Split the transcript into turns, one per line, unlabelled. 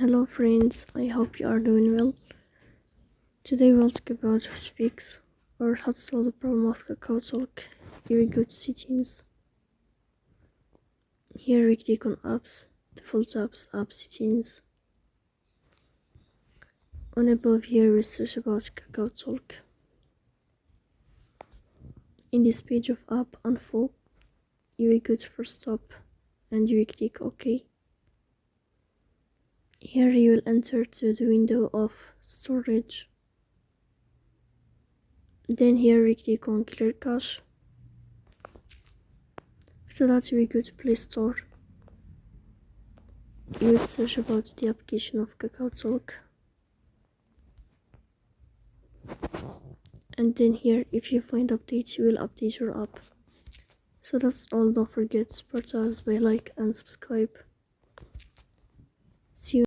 Hello friends, I hope you are doing well. Today we'll talk about how to fix or how to solve the problem of KakaoTalk. Here we go to settings. Here we click on apps, default apps, app settings. On above here we search about KakaoTalk. In this page of app info, you will go to first stop and you will click OK. Here you will enter to the window of storage. Then here we click on clear cache. After that we go to Play Store. You will search about the application of KakaoTalk. And then here if you find updates you will update your app. So that's all, don't forget to support us by like and subscribe.